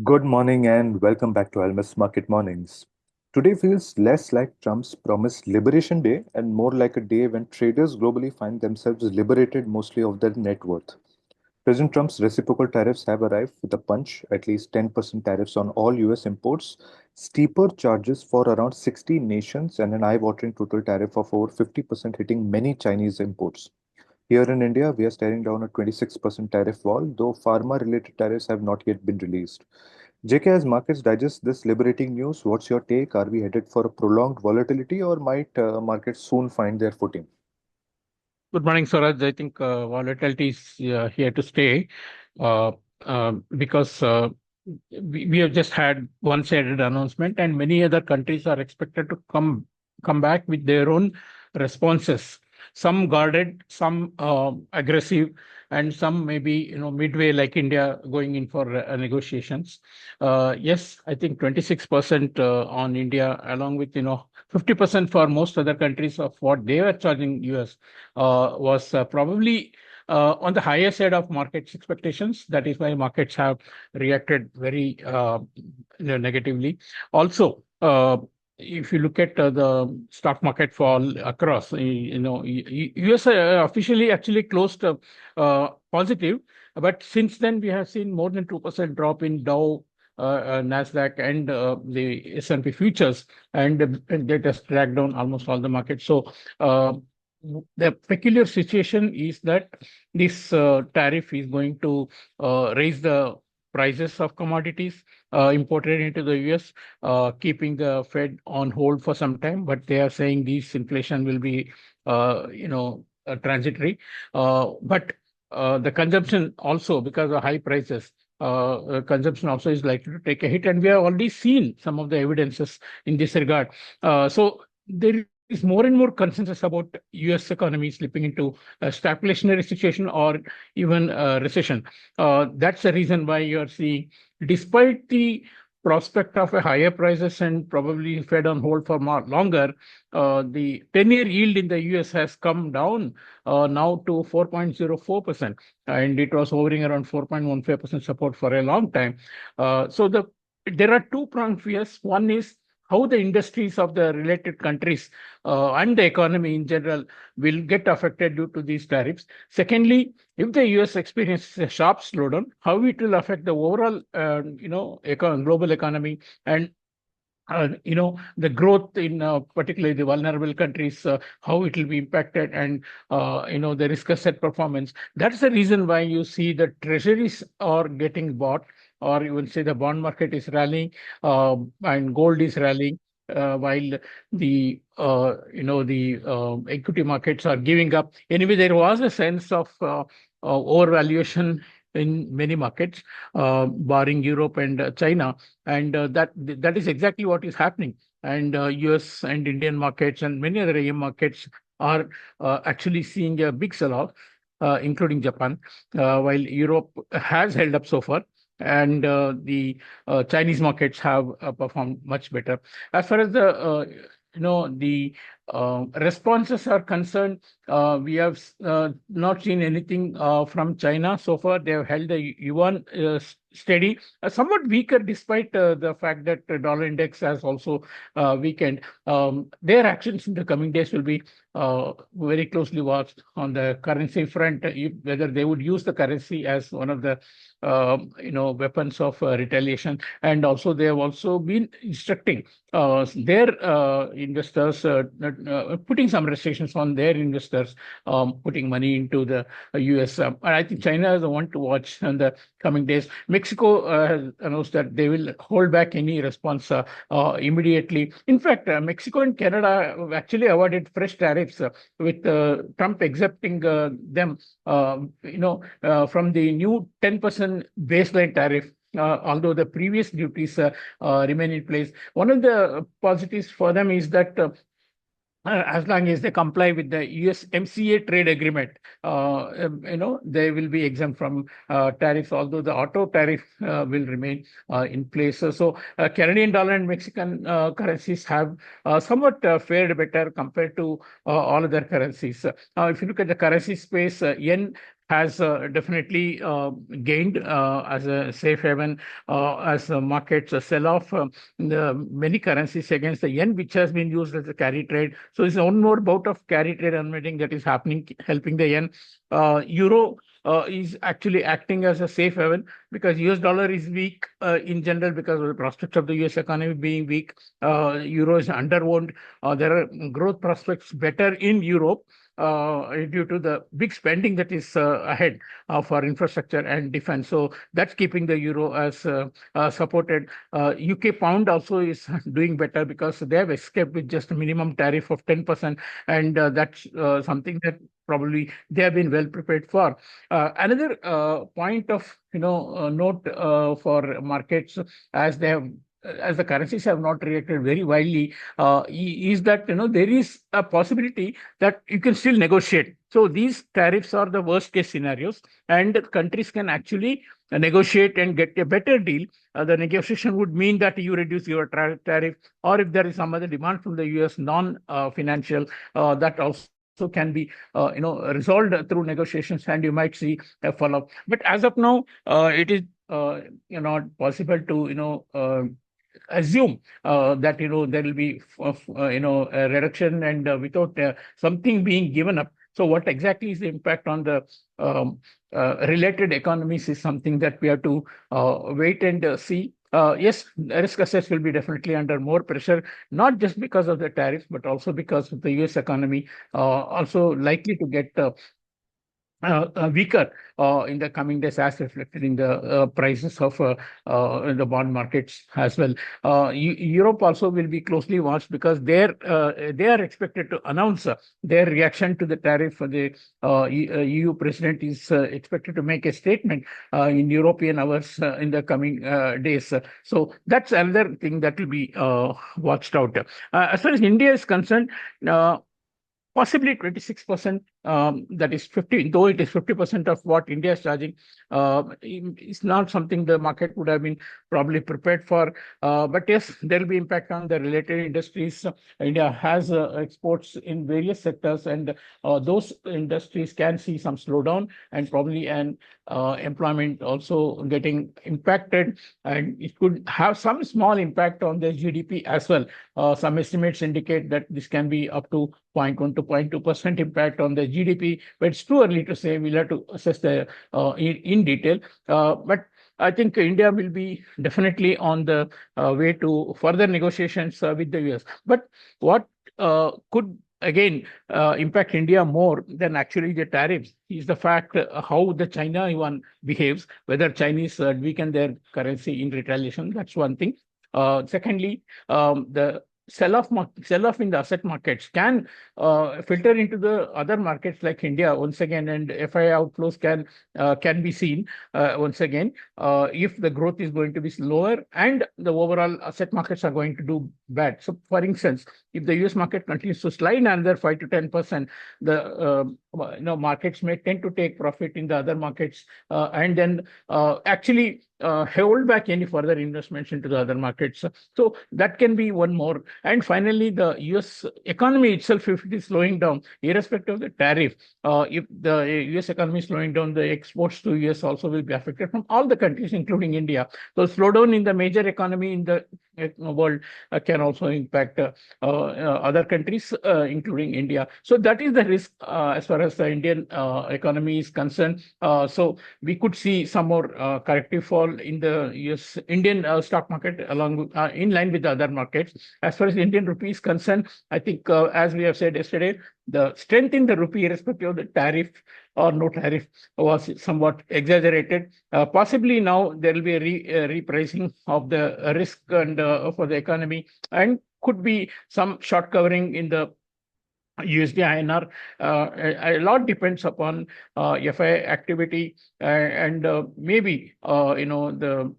Good morning and welcome back to Almus Market Mornings. Today feels less like Trump's promised Liberation Day and more like a day when traders globally find themselves liberated mostly of their net worth. President Trump's reciprocal tariffs have arrived with a punch, at least 10% tariffs on all US imports, steeper charges for around 60 nations, and an eye watering total tariff of over 50% hitting many Chinese imports. Here in India, we are staring down a 26% tariff wall, though pharma related tariffs have not yet been released. JK, as markets digest this liberating news, what's your take? Are we headed for a prolonged volatility or might markets soon find their footing? Good morning, Swaraj. I think volatility is here to stay uh, because we have just had one-sided announcement, and many other countries are expected to come back with their own responses. Some guarded, some aggressive, and some maybe midway, like India going in for negotiations. Yes, I think 26% on India, along with 50% for most other countries of what they were charging US was probably on the higher side of markets expectations. That is why markets have reacted very negatively. Also, if you look at the stock market fall across, US officially actually closed positive, but since then we have seen more than 2% drop in Dow, Nasdaq, and the S&P futures, and that has dragged down almost all the markets. So the peculiar situation is that this tariff is going to raise the prices of commodities imported into the US, keeping the Fed on hold for some time. But they are saying this inflation will be, transitory. But the consumption also, because of high prices, consumption also is likely to take a hit, and we have already seen some of the evidences in this regard. So there is more and more consensus about US economy slipping into a stagflationary situation or even a recession. That's the reason why you are seeing, despite the prospect of a higher prices and probably Fed on hold for more longer, the 10-year yield in the US has come down now to 4.04%, and it was hovering around 4.15% support for a long time. There are two-pronged fears. One is how the industries of the related countries and the economy in general will get affected due to these tariffs. Secondly, if the US experiences a sharp slowdown, how it will affect the overall, global economy, and the growth in particularly the vulnerable countries, how it will be impacted, and the risk asset performance. That's the reason why you see the treasuries are getting bought, or you will say the bond market is rallying, and gold is rallying, while the equity markets are giving up. Anyway, there was a sense of overvaluation in many markets, barring Europe and China, and that is exactly what is happening. And US and Indian markets and many other AM markets are actually seeing a big sell-off, including Japan, while Europe has held up so far, and the Chinese markets have performed much better. As far as the responses are concerned, we have not seen anything from China so far. They have held the Yuan steady, somewhat weaker despite the fact that the dollar index has also weakened. Their actions in the coming days will be very closely watched on the currency front, whether they would use the currency as one of the weapons of retaliation. And also, they have also been instructing their investors, putting some restrictions on their investors putting money into the US. And I think China is the one to watch in the coming days. Mexico has announced that they will hold back any response immediately. In fact, Mexico and Canada have actually awarded fresh tariffs, with Trump accepting them, from the new 10% baseline tariff. Although the previous duties remain in place. One of the positives for them is that as long as they comply with the USMCA trade agreement, they will be exempt from tariffs, although the auto tariff will remain in place. So Canadian dollar and Mexican currencies have somewhat fared better compared to all other currencies. If you look at the currency space, yen has definitely gained as a safe haven as the markets sell off the many currencies against the yen, which has been used as a carry trade. So it's one more bout of carry trade unwinding that is happening, helping the yen. Euro is actually acting as a safe haven because US dollar is weak in general because of the prospects of the US economy being weak. Euro is underowned. There are growth prospects better in Europe due to the big spending that is ahead for infrastructure and defense. So that's keeping the euro as supported. UK pound also is doing better because they have escaped with just a minimum tariff of 10%, and that's something that probably they have been well prepared for. Another point of note for markets, as they have as the currencies have not reacted very widely, is that there is a possibility that you can still negotiate. So these tariffs are the worst case scenarios, and countries can actually negotiate and get a better deal. The negotiation would mean that you reduce your tariff, or if there is some other demand from the US non-financial, that also can be resolved through negotiations, and you might see a follow-up. But as of now, it is not possible to assume that there will be a reduction, and without something being given up. So what exactly is the impact on the related economies is something that we have to wait and see. Yes, risk assets will be definitely under more pressure, not just because of the tariffs, but also because of the US economy also likely to get weaker in the coming days, as reflected in the prices of in the bond markets as well. Europe also will be closely watched because they are expected to announce their reaction to the tariff. The EU president is expected to make a statement in European hours in the coming days. So that's another thing that will be watched out. As far as India is concerned, possibly 26%, that is 50, though it is 50% of what India is charging. It's not something the market would have been probably prepared for. But yes, there will be impact on the related industries. India has exports in various sectors, and those industries can see some slowdown, and probably an employment also getting impacted, and it could have some small impact on the GDP as well. Some estimates indicate that this can be up to 0.1 to 0.2% impact on the GDP, but it's too early to say. We'll have to assess the in detail. But I think India will be definitely on the way to further negotiations with the US. But what could again impact India more than actually the tariffs is the fact how the China Yuan behaves, whether Chinese weaken their currency in retaliation. That's one thing. Secondly, the sell-off in the asset markets can filter into the other markets like India once again, and FI outflows can be seen once again if the growth is going to be slower and the overall asset markets are going to do bad. So, for instance, if the US market continues to slide another 5 to 10%, the markets may tend to take profit in the other markets and then actually hold back any further investments into the other markets. So that can be one more. And finally, the US economy itself, if it is slowing down, irrespective of the tariff, if the US economy is slowing down, the exports to US also will be affected from all the countries, including India. So slowdown in the major economy in the world can also impact other countries, including India. So that is the risk as far as the Indian economy is concerned. So we could see some more corrective fall in the Indian stock market along in line with the other markets. As far as Indian rupee is concerned, I think as we have said yesterday, the strength in the rupee, irrespective of the tariff or no tariff, was somewhat exaggerated. Possibly now there will be a repricing of the risk and for the economy, and could be some short covering in the USD INR. A lot depends upon FI activity and maybe the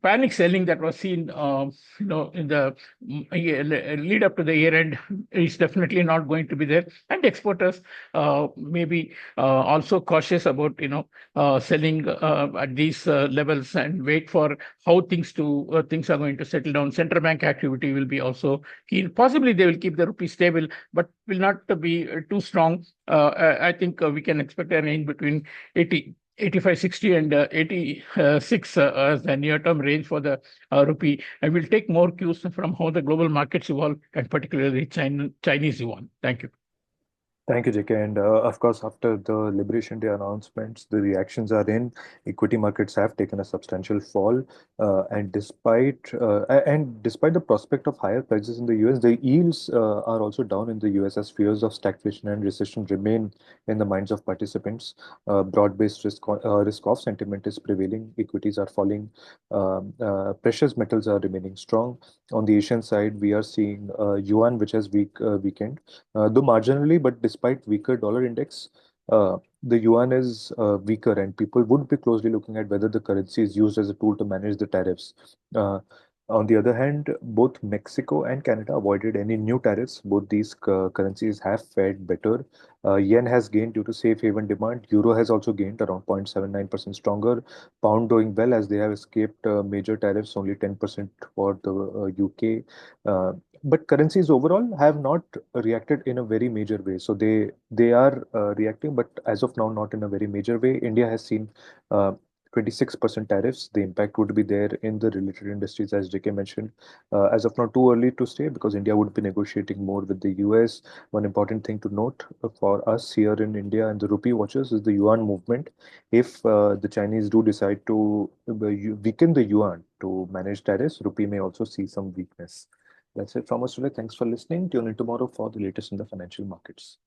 panic selling that was seen, in the lead up to the year end is definitely not going to be there, and exporters may be also cautious about selling at these levels and wait for how things are going to settle down. Central bank activity will be also keen. Possibly they will keep the rupee stable, but will not be too strong. I think we can expect a range between 80. 85.60 and 86 as the near-term range for the rupee, and we'll take more cues from how the global markets evolve, and particularly Chinese yuan. Thank you. Thank you, JK. And of course, after the Liberation Day announcements, the reactions are in. Equity markets have taken a substantial fall, and despite the prospect of higher prices in the US, the yields are also down in the US as fears of stagflation and recession remain in the minds of participants. Broad-based risk-off sentiment is prevailing. Equities are falling. Precious metals are remaining strong. On the Asian side, we are seeing yuan, which has weakened though marginally, but despite weaker dollar index, the yuan is weaker, and people would be closely looking at whether the currency is used as a tool to manage the tariffs. Uh, on the other hand, both Mexico and Canada avoided any new tariffs. Both these currencies have fared better. Yen has gained due to safe haven demand. Euro has also gained around 0.79% stronger. Pound doing well as they have escaped major tariffs, only 10% for the UK. But currencies overall have not reacted in a very major way. So they are reacting, but as of now, not in a very major way. India has seen uh, 26% tariffs. The impact would be there in the related industries, as JK mentioned. As of now, too early to say because India would be negotiating more with the US. One important thing to note for us here in India and the rupee watchers is the yuan movement. If the Chinese do decide to weaken the yuan to manage tariffs, rupee may also see some weakness. That's it from us today. Thanks for listening. Tune in tomorrow for the latest in the financial markets.